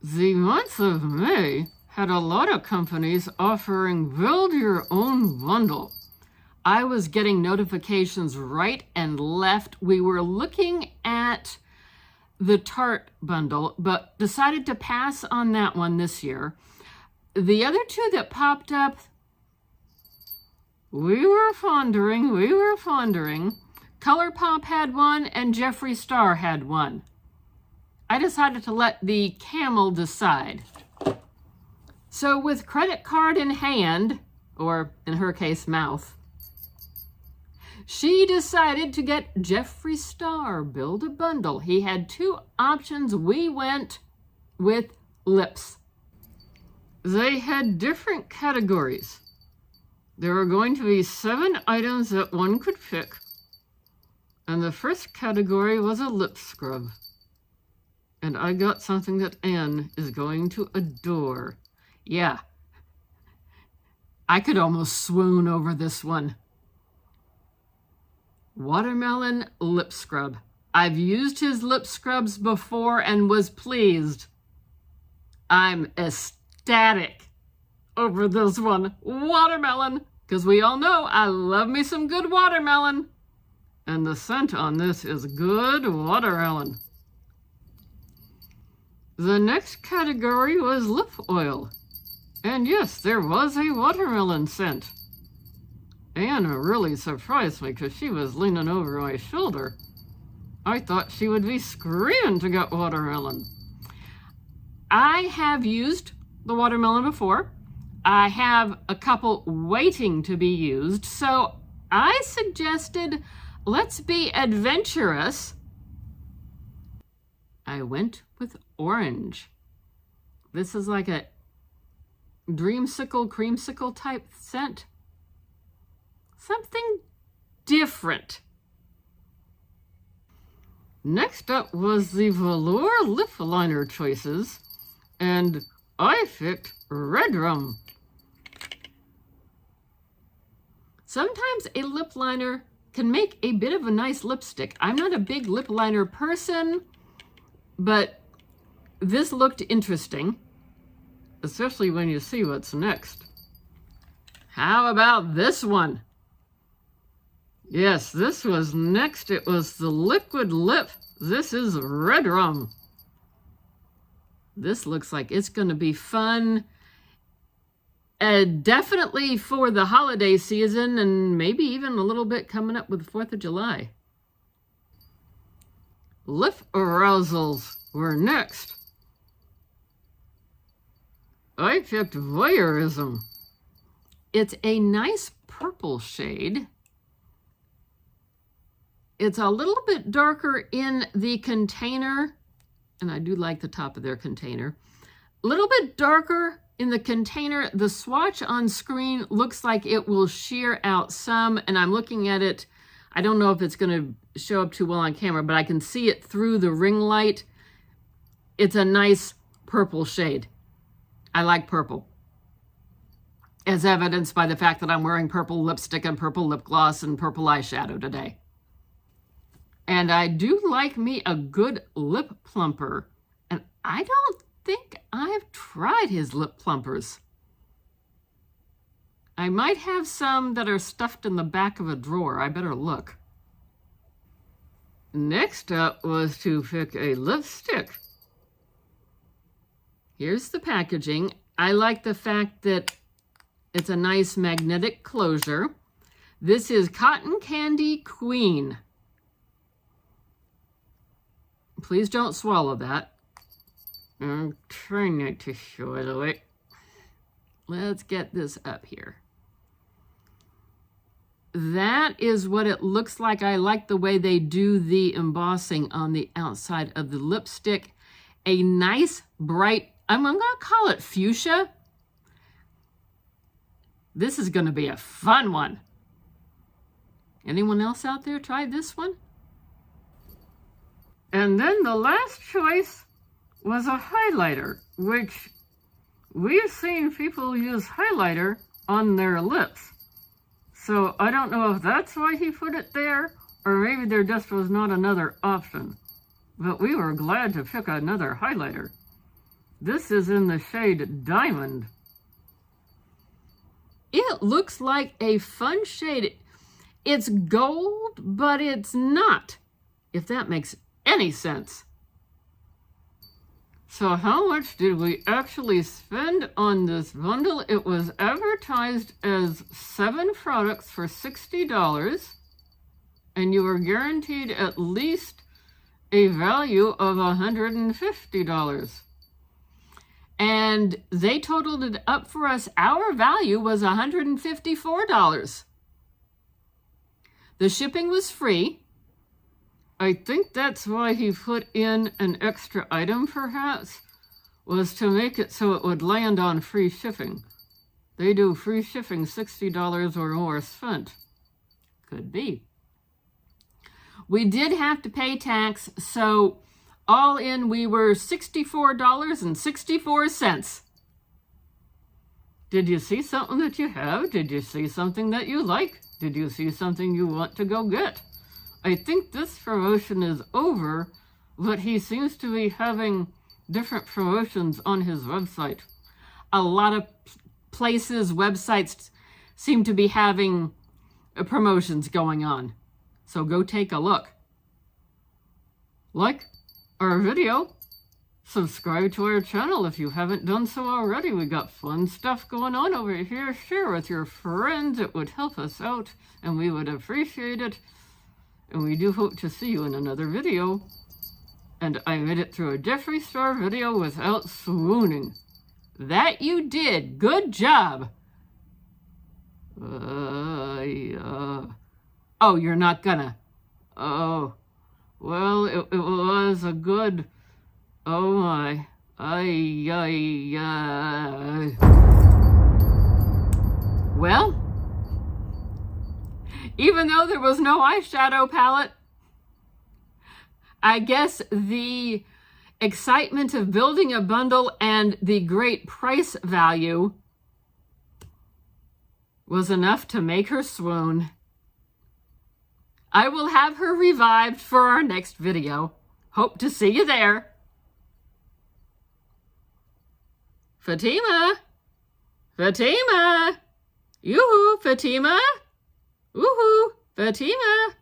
The month of May had a lot of companies offering build your own bundle. I was getting notifications right and left. We were looking at the Tarte bundle, but decided to pass on that one this year. The other two that popped up, we were pondering. ColourPop had one and Jeffree Star had one. I decided to let the Camel decide. So with credit card in hand, or in her case, mouth, she decided to get Jeffree Star build a bundle. He had two options. We went with lips. They had different categories. There were going to be 7 items that one could pick. And the first category was a lip scrub. And I got something that Anne is going to adore. Yeah. I could almost swoon over this one. Watermelon lip scrub. I've used his lip scrubs before and was pleased. I'm ecstatic over this one. Watermelon. Because we all know I love me some good watermelon. And the scent on this is good watermelon. The next category was lip oil. And yes, there was a watermelon scent. Anna really surprised me because she was leaning over my shoulder. I thought she would be screaming to get watermelon. I have used the watermelon before. I have a couple waiting to be used. So I suggested, let's be adventurous. I went with orange. This is like a dreamsicle, creamsicle type scent. Something different. Next up was the velour lip liner choices, and I picked Red Rum. Sometimes a lip liner can make a bit of a nice lipstick. I'm not a big lip liner person, but this looked interesting, especially when you see what's next. How about this one? Yes, this was next. It was the liquid lip. This is Red Rum. This looks like it's going to be fun. Definitely for the holiday season, and maybe even a little bit coming up with the 4th of July. Lip arousals were next. I picked Voyeurism. It's a nice purple shade. It's a little bit darker in the container, and I do like the top of their container. A little bit darker in the container. The swatch on screen looks like it will sheer out some, and I'm looking at it. I don't know if it's going to show up too well on camera, but I can see it through the ring light. It's a nice purple shade. I like purple, as evidenced by the fact that I'm wearing purple lipstick and purple lip gloss and purple eyeshadow today. And I do like me a good lip plumper, and I don't think I've tried his lip plumpers. I might have some that are stuffed in the back of a drawer. I better look. Next up was to pick a lipstick. Here's the packaging. I like the fact that it's a nice magnetic closure. This is Cotton Candy Queen. Please don't swallow that. I'm trying not to swallow it. Let's get this up here. That is what it looks like. I like the way they do the embossing on the outside of the lipstick. A nice, bright, I'm going to call it fuchsia. This is going to be a fun one. Anyone else out there try this one? And then the last choice was a highlighter, which we've seen people use highlighter on their lips. So I don't know if that's why he put it there, or maybe there just was not another option. But we were glad to pick another highlighter. This is in the shade Diamond. It looks like a fun shade. It's gold, but it's not, if that makes any sense. So how much did we actually spend on this bundle? It was advertised as 7 products for $60, and you were guaranteed at least a value of $150. And they totaled it up for us. Our value was $154. The shipping was free. I think that's why he put in an extra item, perhaps, was to make it so it would land on free shipping. They do free shipping $60 or more spent. Could be. We did have to pay tax, so all in we were $64.64. Did you see something that you have? Did you see something that you like? Did you see something you want to go get? I think this promotion is over, but he seems to be having different promotions on his website. A lot of places, websites seem to be having promotions going on. So go take a look. Like our video. Subscribe to our channel if you haven't done so already. We got fun stuff going on over here. Share with your friends. It would help us out, and we would appreciate it. And we do hope to see you in another video. And I made it through a Jeffree Star video without swooning. That you did. Good job. Oh, you're not gonna. Oh, well, it was a good... Oh my. Well, even though there was no eyeshadow palette, I guess the excitement of building a bundle and the great price value was enough to make her swoon. I will have her revived for our next video. Hope to see you there. Fatima! Fatima! Yoo-hoo, Fatima! Woohoo! Fatima!